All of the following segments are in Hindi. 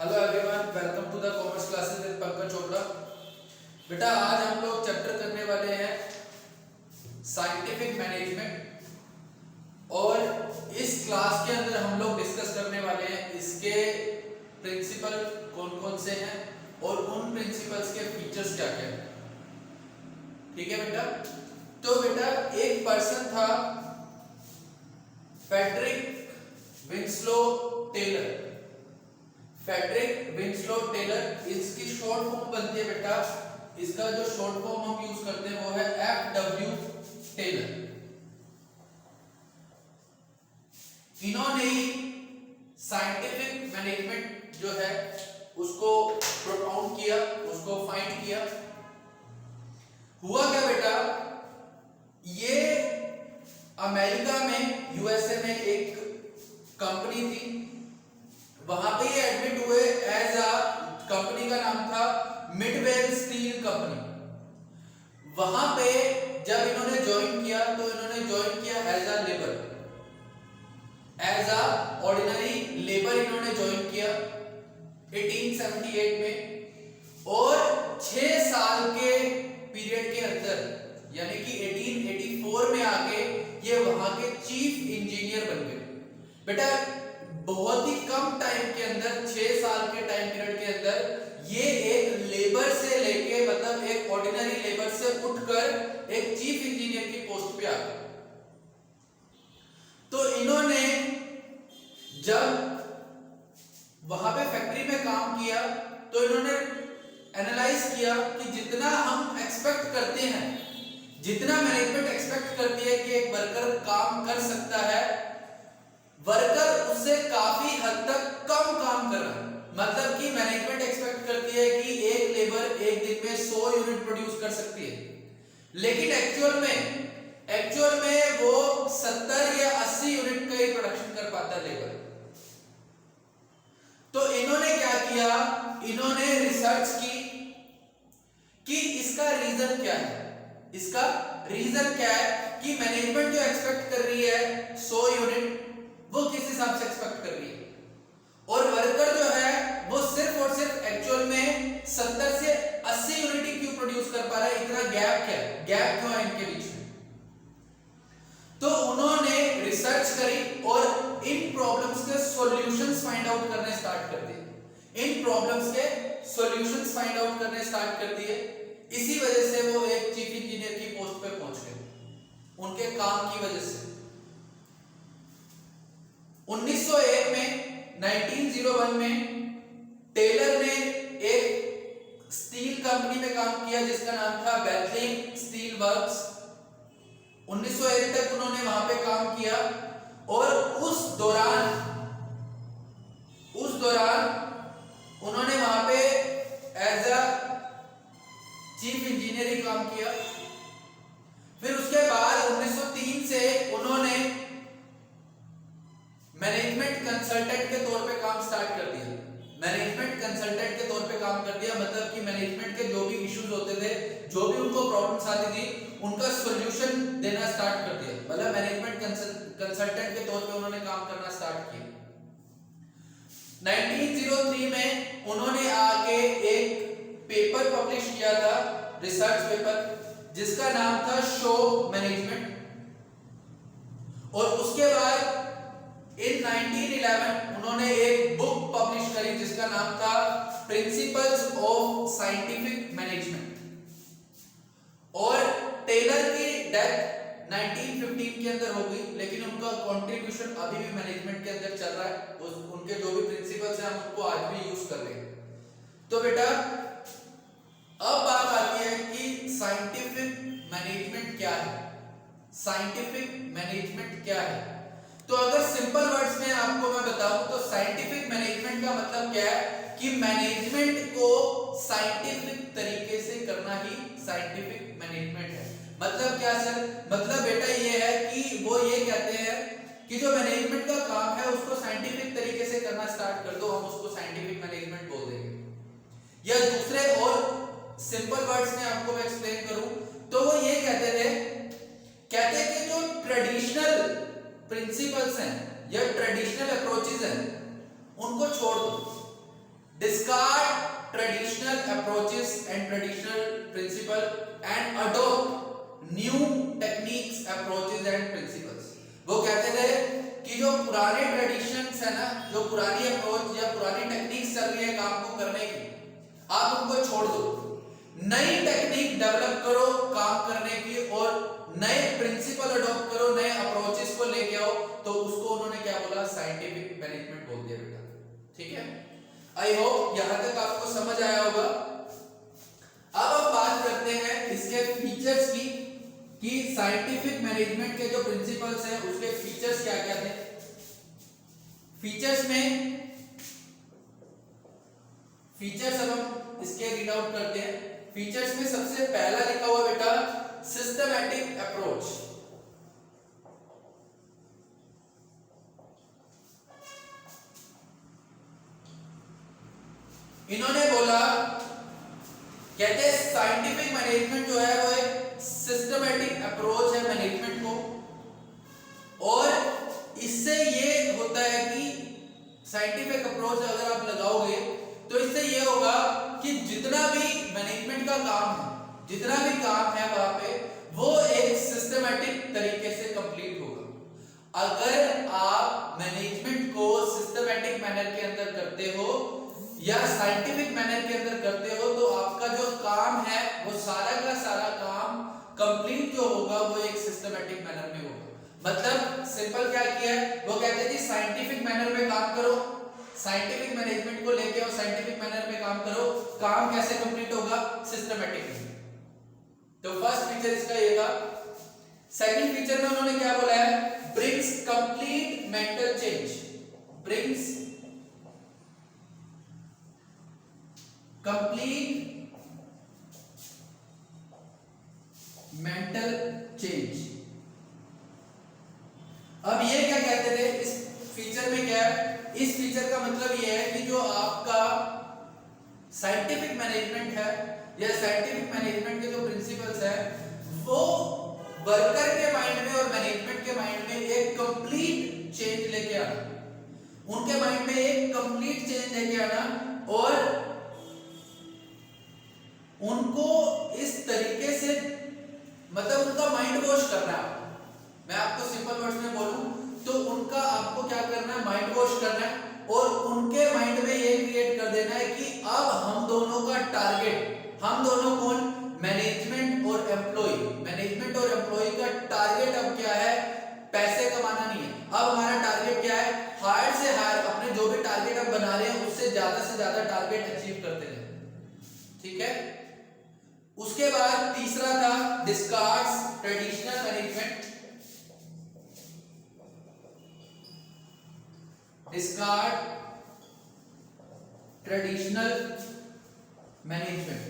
Hello everyone, welcome to the commerce classes with Pankaj Chopra. बेटा आज हम लोग चैप्टर करने वाले हैं साइंटिफिक मैनेजमेंट और इस क्लास के अंदर हम लोग डिस्कस करने वाले हैं इसके प्रिंसिपल कौन कौन से हैं और उन प्रिंसिपल्स के फीचर्स क्या क्या हैं। ठीक है बेटा। तो बेटा एक पर्सन था Frederick Winslow Taylor. Frederick Winslow Taylor, इसकी शॉर्ट फॉर्म बनती है बेटा, इसका जो शॉर्ट फॉर्म हम यूज करते हैं वो है FW टेलर। इन्होंने साइंटिफिक मैनेजमेंट जो है उसको प्रोपाउंड किया, उसको फाइंड किया। हुआ क्या बेटा, ये अमेरिका में USA में एक कंपनी थी, वहां पे ये एडमिट हुए एज अ, कंपनी का नाम था मिडवेल स्टील कंपनी। वहां पे जब इन्होंने ज्वाइन किया तो इन्होंने ज्वाइन किया as a labour, as a ordinary labour इन्होंने ज्वाइन किया 1878 में। और 6 साल के पीरियड के अंदर यानी कि 1884 में आके ये वहां के चीफ इंजीनियर बन गए। बेटा बहुत ही कम टाइम के अंदर, 6 साल के टाइम पीरियड के अंदर ये एक लेबर से लेके मतलब एक ऑर्डिनरी लेबर से उठकर एक चीफ इंजीनियर की पोस्ट पे आ गए। तो इन्होंने जब वहां पे फैक्ट्री में काम किया तो इन्होंने एनालाइज किया कि जितना हम एक्सपेक्ट करते हैं, जितना मैनेजमेंट एक्सपेक्ट करती है कि एक वर्कर काम कर सकता है, वर्कर उससे काफी हद तक कम काम कर रहा है। मतलब कि मैनेजमेंट एक्सपेक्ट करती है कि एक लेबर एक दिन में 100 यूनिट प्रोड्यूस कर सकती है, लेकिन एक्चुअल में वो 70 या 80 यूनिट का ही प्रोडक्शन कर पाता है लेबर। तो इन्होंने क्या किया, इन्होंने रिसर्च की कि इसका रीजन क्या है। इसका रीजन क्या है कि मैनेजमेंट जो एक्सपेक्ट कर रही है 100 यूनिट, वो किस हिसाब से एक्सपेक्ट कर रही है, और वर्कर जो है वो सिर्फ और सिर्फ एक्चुअल में 70 से 80 यूनिट ही क्यों प्रोड्यूस कर पा रहा है। इतना गैप क्या है, गैप क्यों है इनके बीच में। तो उन्होंने रिसर्च करी और इन प्रॉब्लम्स के सॉल्यूशंस फाइंड आउट करने स्टार्ट कर दिए। इन प्रॉब्लम्स के सॉल्यूशंस फाइंड आउट करने स्टार्ट कर दिए। इसी वजह से वो एक चीफ इंजीनियर की पोस्ट पे पहुंच गए, उनके काम की वजह से। 1901 में 1901 में टेलर ने एक स्टील कंपनी में काम किया जिसका नाम था बेथलिन स्टील वर्क्स। 1901 तक उन्होंने वहां पे काम किया और उस दौरान उन्होंने वहां पे एज अ चीफ इंजीनियर ही काम किया। फिर उसके बाद 1903 से उन्होंने मैनेजमेंट कंसल्टेंट के तौर पे काम स्टार्ट कर दिया। मैनेजमेंट कंसल्टेंट के तौर पे काम कर दिया, मतलब कि मैनेजमेंट के जो भी इश्यूज होते थे, जो भी उनको प्रॉब्लम्स आती थी, उनका सॉल्यूशन देना स्टार्ट कर दिया। मतलब मैनेजमेंट कंसल्टेंट के तौर पे उन्होंने काम करना स्टार्ट किया। 1903 में उन्होंने आके एक पेपर पब्लिश किया था, रिसर्च पेपर, जिसका नाम था शो मैनेजमेंट। और उसके बाद इन 1911 उन्होंने एक बुक पब्लिश करी जिसका नाम था प्रिंसिपल्स ऑफ साइंटिफिक मैनेजमेंट। और टेलर की डेथ 1915 के अंदर हो गई, लेकिन उनका कंट्रीब्यूशन अभी भी मैनेजमेंट के अंदर चल रहा है। उनके जो भी प्रिंसिपल्स हैं हम उनको आज भी यूज कर रहे हैं। तो बेटा अब बात आती है कि साइंटिफिक मैनेजमेंट क्या है। साइंटिफिक मैनेजमेंट क्या है? तो अगर सिंपल वर्ड्स में आपको मैं बताऊं तो साइंटिफिक मैनेजमेंट का मतलब क्या है कि मैनेजमेंट को साइंटिफिक तरीके से करना ही साइंटिफिक मैनेजमेंट है। मतलब क्या सर? मतलब बेटा ये है कि वो ये कहते हैं कि जो मैनेजमेंट का काम है उसको साइंटिफिक तरीके से करना स्टार्ट कर दो, हम उसको साइंटिफिक मैनेजमेंट बोल देंगे। या दूसरे और सिंपल वर्ड्स में आपको मैं एक्सप्लेन करूं तो वो ये कहते कि जो ट्रेडिशनल प्रिंसिपल्स हैं या ट्रेडिशनल अप्रोचेस हैं उनको छोड़ दो। Discard traditional approaches and traditional principle and adopt new techniques approaches and principles. वो कहते थे कि जो पुराने ट्रेडिशंस है ना, जो पुरानी अप्रोच या पुरानी टेक्निक्स चल रही है काम को करने की, आप उनको छोड़ दो, नई टेक्निक डेवलप करो काम करने की और नए प्रिंसिपल अडॉप्ट करो, नए अप्रोचेस को लेके आओ। तो उसको उन्होंने क्या बोला, साइंटिफिक मैनेजमेंट बोल दिया बेटा। ठीक है, आई होप यहां तक आपको समझ आया होगा। अब हम बात करते हैं इसके फीचर्स की कि साइंटिफिक मैनेजमेंट के जो प्रिंसिपल्स हैं उसके फीचर्स क्या क्या थे। फीचर्स अब हम इसके रीड आउट करते हैं। फीचर्स में सबसे पहला लिखा हुआ बेटा सिस्टमैटिक अप्रोच। इन्होंने बोला, कहते हैं साइंटिफिक मैनेजमेंट जो है वो एक सिस्टमैटिक अप्रोच है मैनेजमेंट को, और इससे ये होता है कि साइंटिफिक अप्रोच अगर आप लगाओगे तो इससे ये होगा कि जितना भी मैनेजमेंट का काम है, जितना भी काम है वहां पे, वो एक सिस्टमैटिक तरीके से कंप्लीट होगा। अगर आप मैनेजमेंट को सिस्टमैटिक मैनर के अंदर करते हो या साइंटिफिक मैनर के अंदर करते हो तो आपका जो काम है वो सारा का सारा काम कंप्लीट जो होगा वो एक सिस्टमैटिक मैनर में होगा। मतलब सिंपल क्या किया है, वो कहते हैं कि साइंटिफिक मैनर में काम करो, साइंटिफिक मैनेजमेंट को लेके और साइंटिफिक मैनर में काम करो। काम कैसे कंप्लीट होगा, सिस्टमैटिकली। तो फर्स्ट फीचर इसका ये था। सेकंड फीचर में उन्होंने क्या बोला है, brings complete mental change, brings complete mental change. अब ये क्या कहते थे इस फीचर में, क्या है इस फीचर का मतलब ये है कि जो आपका साइंटिफिक मैनेजमेंट है या साइंटिफिक मैनेजमेंट के जो प्रिंसिपल्स है वो वर्कर के माइंड में और मैनेजमेंट के माइंड में एक कंप्लीट चेंज लेके आना, उनके माइंड में एक कंप्लीट चेंज लेके आना और उनको इस तरीके से, मतलब उनका माइंड वॉश करना है। मैं आपको सिंपल वर्ड्स में बोलूं तो उनका आपको क्या करना है, माइंड वॉश करना है और उनके माइंड में ये क्रिएट कर देना है कि अब हम दोनों का टारगेट, हम दोनों कौन, मैनेजमेंट और एम्प्लॉय, मैनेजमेंट और एम्प्लॉय का टारगेट अब क्या है, पैसे कमाना नहीं है। अब हमारा टारगेट क्या है, हायर से हायर, अपने जो भी टारगेट हम बना रहे हैं उससे ज्यादा से ज्यादा टारगेट अचीव करते रहे। ठीक है, उसके बाद तीसरा था discards traditional management, discard traditional management.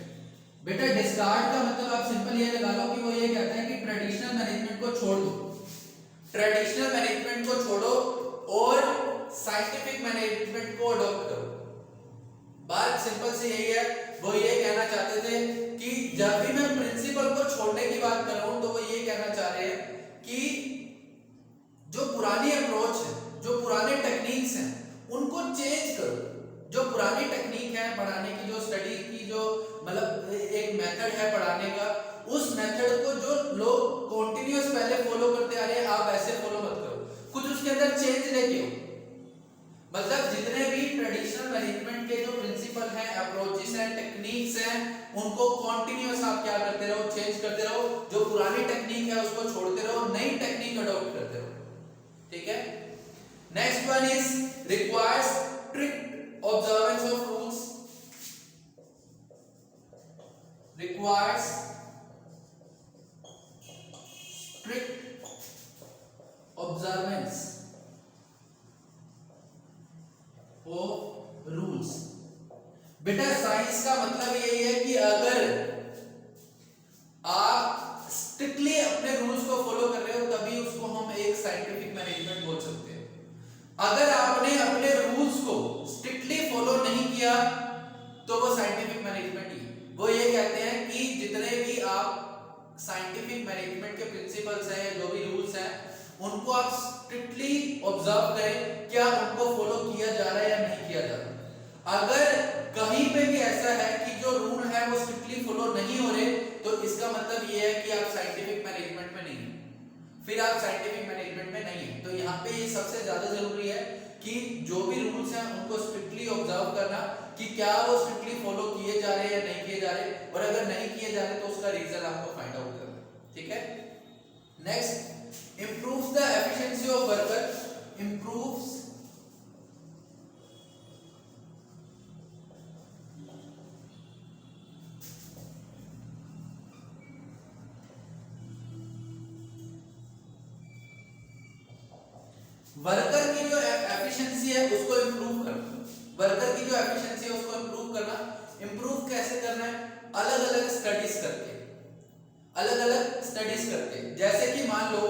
बेटा डिस्कार्ड का मतलब आप सिंपल ये लगा लो कि वो ये कहता है कि ट्रेडिशनल मैनेजमेंट को छोड़ दो, ट्रेडिशनल मैनेजमेंट को छोड़ो और साइंटिफिक मैनेजमेंट को अडॉप्ट करो। बात सिंपल सी यही है, वो ये कहना चाहते थे कि जब भी मैं प्रिंसिपल को छोड़ने की बात कर रहा हूं तो वो ये कहना चाह रहे हैं कि जो पुरानी अप्रोच है, जो पुराने टेक्निक्स हैं उनको चेंज करो। जो पुरानी टेक्निक है पढ़ाने की, जो स्टडी की, जो मतलब एक मेथड है पढ़ाने का, उस मेथड को जो लोग कंटिन्यूअस पहले फॉलो करते आ रहे हैं आप ऐसे फॉलो मत करो, कुछ उसके अंदर चेंज लेके आओ। मतलब जितने भी ट्रेडिशनल मैनेजमेंट के जो प्रिंसिपल हैं, अप्रोचेस हैं, टेक्निक्स हैं, उनको कंटिन्यूअस आप क्या करते रहो, चेंज करते रहो। जो पुरानी टेक्निक है उसको छोड़ते रहो, नई टेक्निक अडॉप्ट करते रहो। ठीक है, next one is requires strict observance of rules, requires strict observance of rules. बेटा साइंस का मतलब यही है कि अगर आप स्ट्रिक्टली अपने रूल्स को फॉलो कर रहे हो तभी उसको हम एक साइंटिफिक मैनेजमेंट बोल सकते हैं। अगर आपने अपने रूल्स को स्ट्रिक्टली फॉलो नहीं किया तो वो साइंटिफिक मैनेजमेंट ही है। वो ये कहते हैं कि जितने भी आप साइंटिफिक मैनेजमेंट के प्रिंसिपल्स हैं, जो भी रूल्स हैं, उनको आप स्ट्रिक्टली ऑब्जर्व करें, क्या उनको फॉलो किया जा रहा है या नहीं किया जा रहा। अगर कहीं पे भी ऐसा है कि जो रूल है वो स्ट्रिक्टली फॉलो नहीं हो रहे, तो इसका मतलब ये है कि आप साइंटिफिक मैनेजमेंट में नहीं है, फिर आप साइंटिफिक मैनेजमेंट में नहीं है। तो यहाँ पे ये सबसे ज्यादा जरूरी है कि जो भी रूल्स हैं उनको स्ट्रिक्टली ऑब्जर्व करना कि क्या वो स्ट्रिक्टली फॉलो किए जा रहे हैं या नहीं किए जा रहे, और अगर नहीं किए जा रहे तो उसका रीजन आपको फाइंड आउट करना। ठीक है, next, improves the efficiency of worker, improves worker की जो एफिशिएंसी है उसको इंप्रूव करना, वर्कर की जो एफिशिएंसी है उसको इंप्रूव करना। इंप्रूव कैसे करना है? अलग अलग स्टडीज करके, अलग अलग स्टडीज करके। जैसे कि मान लो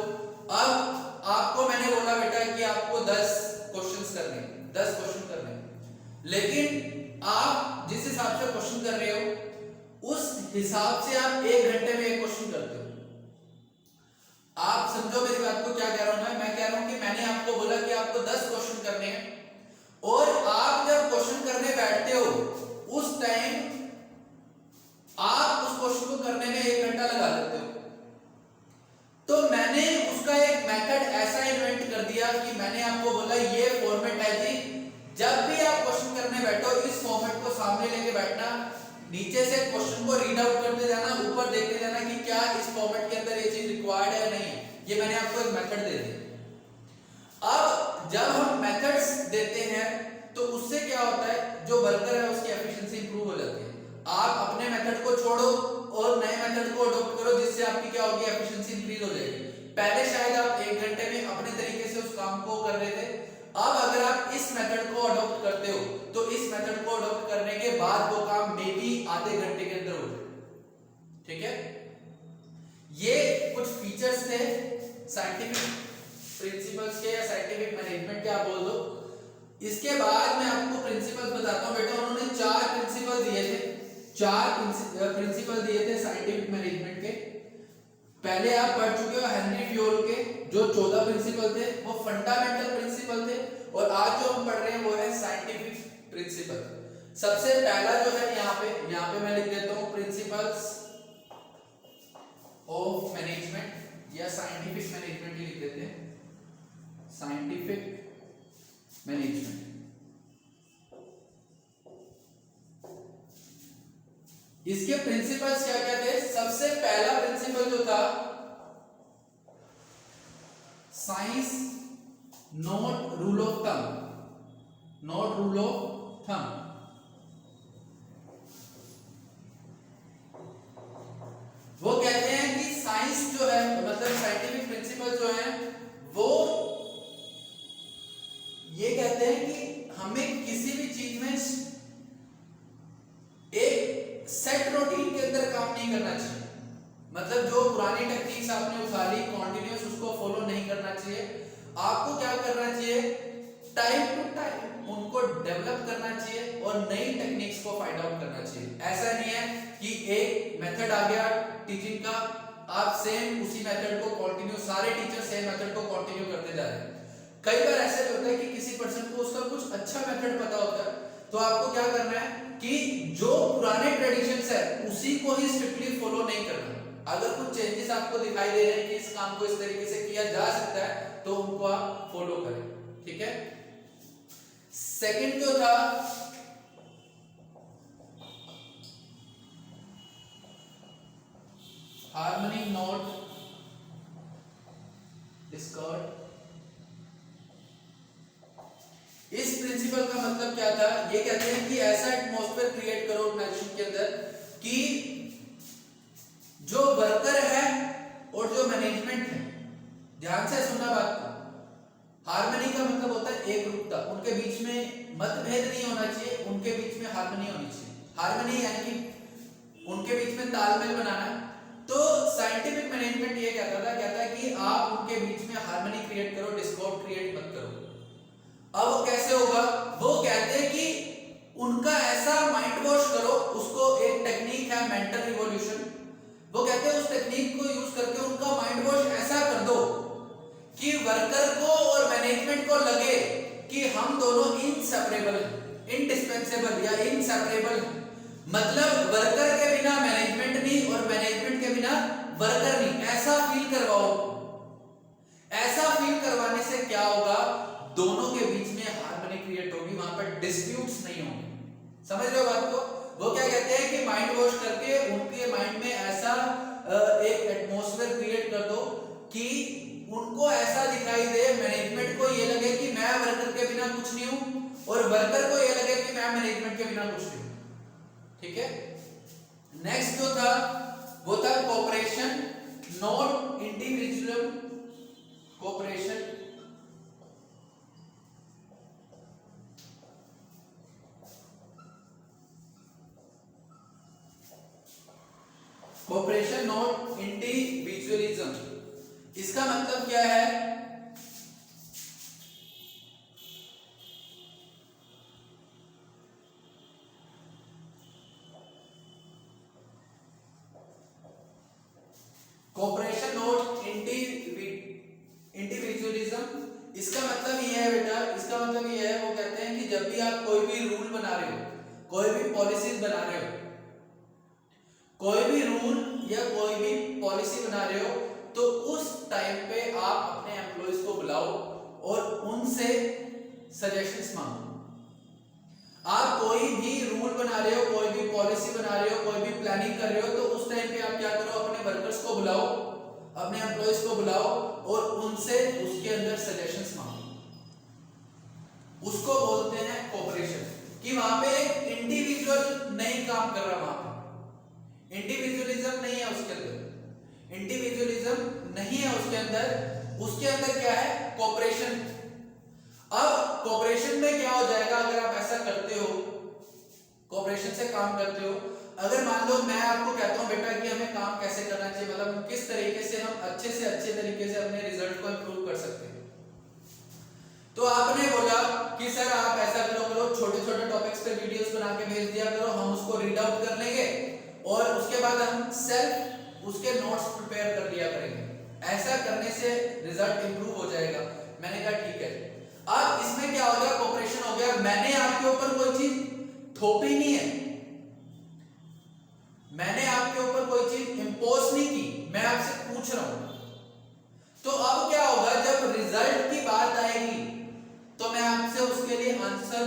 अब आपको मैंने बोला बेटा कि आपको 10 क्वेश्चंस करने, 10 क्वेश्चन करने, लेकिन आप जिस हिसाब से क्वेश्चन कर रहे हो उस हिसाब से आप 1 घंटे में 1 क्वेश्चन करते हो। आप समझो मेरी बात को, क्या कह रहा हूं मैं कह रहा हूं कि मैंने आपको बोला कि आपको 10 क्वेश्चन करने हैं, और आप जब क्वेश्चन करने बैठते हो उस टाइम आप उस क्वेश्चन को करने में 1 घंटा लगा देते हो। तो मैंने उसका एक मेथड ऐसा इन्वेंट कर दिया कि मैंने आपको बोला ये फॉर्मेट है जी, जब भी आप क्वेश्चन करने बैठो इस फॉर्मेट को सामने लेके बैठना, नीचे से क्वेश्चन को रीड आउट करते जाना, ऊपर देखते जाना कि क्या इस फॉर्मेट के अंदर ये चीज रिक्वायर्ड है या नहीं है। ये मैंने आपको एक मेथड दे दिया। अब जब हम मेथड्स देते हैं तो उससे क्या होता है, जो वर्कर है उसकी एफिशिएंसी इंप्रूव हो जाती है। आप अपने मेथड को छोड़ो और नए मेथड को अडॉप्ट करो, जिससे आपकी क्या होगी, एफिशिएंसी इंक्रीज हो जाएगी। पहले शायद आप 1 घंटे में अपने तरीके से उस काम को कर रहे थे, अब अगर आप इस मेथड को अडॉप्ट करते हो तो इस मेथड को अडॉप्ट करने के बाद वो काम मे बी आधे घंटे के अंदर हो जाए। ठीक है, ये कुछ फीचर्स थे साइंटिफिक प्रिंसिपल्स के या साइंटिफिक मैनेजमेंट के, आप बोल दो। इसके बाद मैं आपको प्रिंसिपल्स बताता हूं बेटा। उन्होंने 4 प्रिंसिपल दिए थे, 4 प्रिंसिपल दिए थे साइंटिफिक मैनेजमेंट के। पहले आप पढ़ चुके हो हेनरी फ्योल के जो 14 प्रिंसिपल थे, वो फंडामेंटल प्रिंसिपल थे, और आज जो हम पढ़ रहे हैं वो है साइंटिफिक प्रिंसिपल। सबसे पहला जो है यहाँ पे मैं लिख देता हूं प्रिंसिपल्स ऑफ मैनेजमेंट, या साइंटिफिक मैनेजमेंट ही लिख देते हैं, साइंटिफिक मैनेजमेंट। इसके प्रिंसिपल्स क्या क्या थे? सबसे पहला प्रिंसिपल जो था, science not rule of thumb, not rule of thumb. वो कहते हैं कि साइंस जो है, मतलब साइंटिफिक प्रिंसिपल जो है, वो ये कहते हैं कि हमें किसी भी चीज में एक सेट रूटीन के अंदर काम नहीं करना चाहिए। मतलब जो पुरानी टेक्निक्स आपने उठा ली कॉन्टिन्यूस, उसको फॉलो नहीं करना चाहिए। आपको क्या करना चाहिए, टाइम टू टाइम उनको डेवलप करना चाहिए और नई टेक्निक्स को फाइंड आउट करना चाहिए। ऐसा नहीं है कि एक मेथड आ गया टीचिंग का, आप सेम उसी मेथड को कंटिन्यू, सारे टीचर सेम मेथड को कंटिन्यू करते जा रहे हैं। कई बार ऐसा भी होता है कि किसी पर्सन को उसका कुछ अच्छा मेथड पता होता है, तो आपको क्या करना है कि जो पुराने ट्रेडिशंस है उसी को ही स्ट्रिक्टली फॉलो नहीं करना। अगर कुछ चेंजेस आपको दिखाई दे रहे हैं कि इस काम को इस तरीके से किया जा सकता है, तो उनको आप फॉलो करें। ठीक है, सेकंड जो था, हार्मनी नॉट डिस्कॉर्ड। इस प्रिंसिपल का मतलब क्या था? ये कहते हैं कि ऐसा एटमॉस्फेयर क्रिएट करो ऑर्गेनाइजेशन के अंदर कि जो वर्कर है और जो मैनेजमेंट है, ध्यान से सुनना बात को, हार्मनी का मतलब होता है एक रूपता, उनके बीच में मतभेद नहीं होना चाहिए, उनके बीच में हार्मनी होनी चाहिए। हार्मनी यानी कि उनके बीच में तालमेल बनाना। तो साइंटिफिक मैनेजमेंट ये कहता है कि आप उनके बीच में हार्मनी क्रिएट करो, डिस्कॉर्ड क्रिएट मत करो। अब वो कैसे होगा? वो कहते हैं कि उनका ऐसा माइंड वॉश करो, उसको एक टेक्निक है मेंटल रिवॉल्यूशन, वो कहते हैं उस टेक्निक को यूज करके उनका माइंड वॉश ऐसा कर दो कि वर्कर को और मैनेजमेंट को लगे कि हम दोनों इनसेपरेबल हैं। इंडिस्पेंसेबल या इनसेपरेबल, मतलब वर्कर के बिना मैनेजमेंट नहीं और मैनेजमेंट के बिना वर्कर नहीं, ऐसा फील करवाओ। ऐसा फील करवाने से क्या होगा, दोनों के बीच में हार्मनी क्रिएट होगी, वहां पर डिस्प्यूट्स नहीं होंगे। समझ रहे हो बात को? वो क्या कहते हैं कि माइंड वॉश करके उनके माइंड में ऐसा एक एटमॉस्फेयर क्रिएट कर दो कि उनको ऐसा दिखाई दे, मैनेजमेंट को ये लगे कि मैं वर्कर के बिना कुछ नहीं हूं और वर्कर को ये लगे कि मैं मैनेजमेंट के बिना कुछ नहीं हूं। ठीक है, नेक्स्ट जो था वो था cooperation not individual cooperation. Cooperation not individualism, इसका मतलब क्या है? कोऑपरेशन नॉट इंडिविजुअलिज्म, इसका मतलब ये है बेटा, इसका मतलब ये है, वो कहते हैं कि जब भी आप कोई भी रूल बना रहे हो, कोई भी पॉलिसीज बना रहे हो, कोई भी रूल या कोई भी पॉलिसी बना रहे हो, तो उस टाइम पे आप अपने एम्प्लॉइज को बुलाओ और उनसे सजेशंस मांगो। आप कोई भी रूल बना रहे हो, कोई भी पॉलिसी बना रहे हो, कोई भी प्लानिंग कर रहे हो, तो उस टाइम पे आप क्या करो, अपने वर्कर्स को बुलाओ, अपने एम्प्लॉइज को बुलाओ और उनसे उसके अंदर सजेशंस मांगो। उसको बोलते हैं कोऑपरेशन, कि वहां पे एक इंडिविजुअल नहीं काम कर रहा, वहां पे इंडिविजुअलिज्म नहीं है उसके अंदर, इंडिविजुअलिज्म नहीं है उसके अंदर क्या है? कोऑपरेशन। अब कोऑपरेशन में क्या हो जाएगा, अगर आप ऐसा करते हो, कोऑपरेशन से काम करते हो, अगर मान लो मैं आपको कहता हूं बेटा कि हमें काम कैसे करना चाहिए, मतलब किस तरीके से हम अच्छे से अच्छे तरीके से अपने रिजल्ट को इंप्रूव कर सकते हैं, तो आपने बोला कि सर आप ऐसा करो, छोटे छोटे टॉपिक्स पे वीडियोस बना के भेज दिया करो, हम उसको रीड आउट कर लेंगे और उसके बाद हम सेल्फ उसके नोट्स प्रिपेयर कर लिया करेंगे, ऐसा करने से रिजल्ट इंप्रूव हो जाएगा। मैंने कहा ठीक है। अब इसमें क्या हो गया, कोऑपरेशन हो गया, मैंने आपके ऊपर कोई चीज थोपी नहीं है, मैंने आपके ऊपर कोई चीज इंपोज नहीं की, मैं आपसे पूछ रहा हूं। तो अब क्या होगा, जब रिजल्ट की बात आएगी तो मैं आपसे उसके लिए आंसर,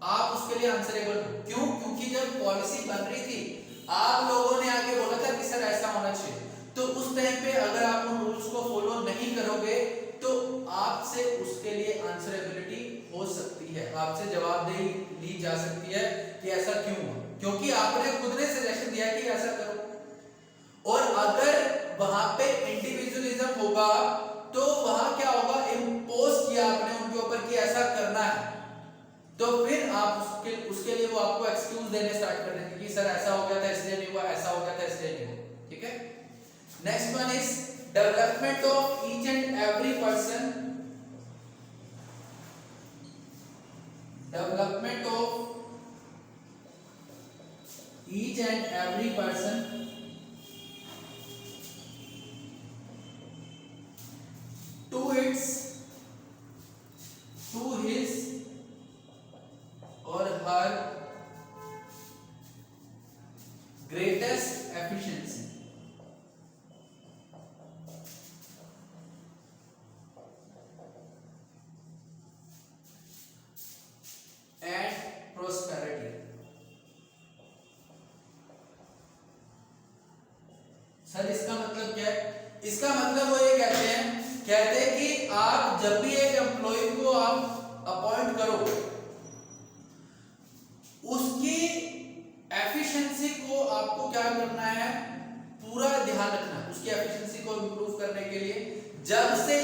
आप उसके लिए आंसरेबल हो। क्यों? क्योंकि जब पॉलिसी बन रही थी आप लोगों ने आके बोला था कि सर ऐसा होना चाहिए, तो उस टाइम पे अगर आप उन रूल्स को फॉलो नहीं करोगे तो आपसे उसके लिए आंसरेबिलिटी हो सकती है, आपसे जवाबदेही ली जा सकती है कि ऐसा क्यों हुआ, क्योंकि आपने खुद ने सजेशन दिया कि ऐसा करो। और अगर वहां पे इंडिविजुअलिज्म होगा तो वहां क्या होगा, इंपोज किया आपने उनके ऊपर कि ऐसा करना है, तो फिर आप उसके लिए वो आपको एक्सक्यूज देने स्टार्ट कर देंगे कि सर ऐसा हो गया था इसलिए नहीं हुआ, ऐसा हो गया था इसलिए नहीं हुआ। ठीक है, next one is development of each and every person, development of each and every person to his or her greatest efficiency, and prosperity। Sir इसका मतलब क्या है? इसका मतलब वो ये कहते हैं कि आप जब भी एक एम्प्लॉय को आप अपॉइंट करो, उसकी एफिशिएंसी को आपको क्या करना है, पूरा ध्यान रखना है उसकी एफिशिएंसी को इंप्रूव करने के लिए। जब से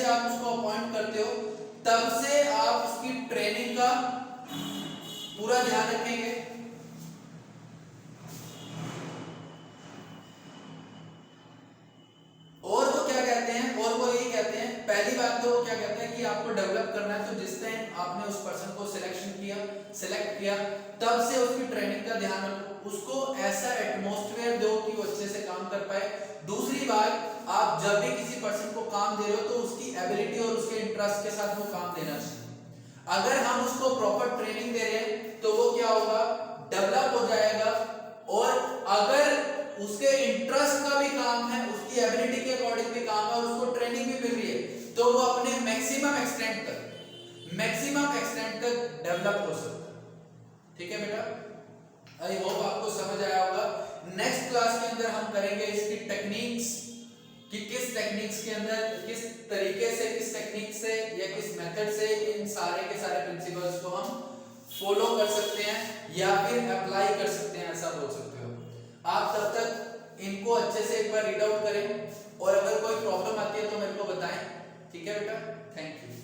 आप उसको अपॉइंट करते हो तब से आप उसकी ट्रेनिंग का पूरा ध्यान रखेंगे, और वो क्या कहते हैं, और वो ये कहते हैं, पहली बात तो वो क्या कहते हैं कि आपको डेवलप करना है, तो जिस टाइम आपने उस पर्सन को सेलेक्ट किया तब से उसकी ट्रेनिंग का ध्यान रखो, उसको ऐसा एटमॉस्फेयर दो कि वो अच्छे से काम कर पाए। दूसरी बात, आप जब भी किसी पर्सन को काम दे रहे हो तो उसकी एबिलिटी और उसके इंटरेस्ट के साथ वो काम देना चाहिए। अगर हम उसको प्रॉपर ट्रेनिंग दे रहे हैं तो वो क्या होगा, डेवलप हो जाएगा। और अगर उसके इंटरेस्ट का भी काम है, उसकी एबिलिटी के अकॉर्डिंग भी काम है और उसको ट्रेनिंग भी मिल रही है, तो वो अपने मैक्सिमम एक्सटेंट तक डेवलप हो सकता है। ठीक है बेटा, आई होप आपको समझ आया होगा। नेक्स्ट क्लास के अंदर हम करेंगे इसकी टेक्निक्स, कि किस टेक्निक्स के अंदर, किस तरीके से, किस टेक्निक से या किस मेथड से इन सारे के सारे प्रिंसिपल्स को हम फॉलो कर सकते हैं या फिर अप्लाई कर सकते हैं, ऐसा बोल सकते हो आप। तब तक इनको अच्छे से एक बार रीड आउट करें और अगर कोई प्रॉब्लम आती है तो मेरे को बताएं। ठीक है बेटा, थैंक यू।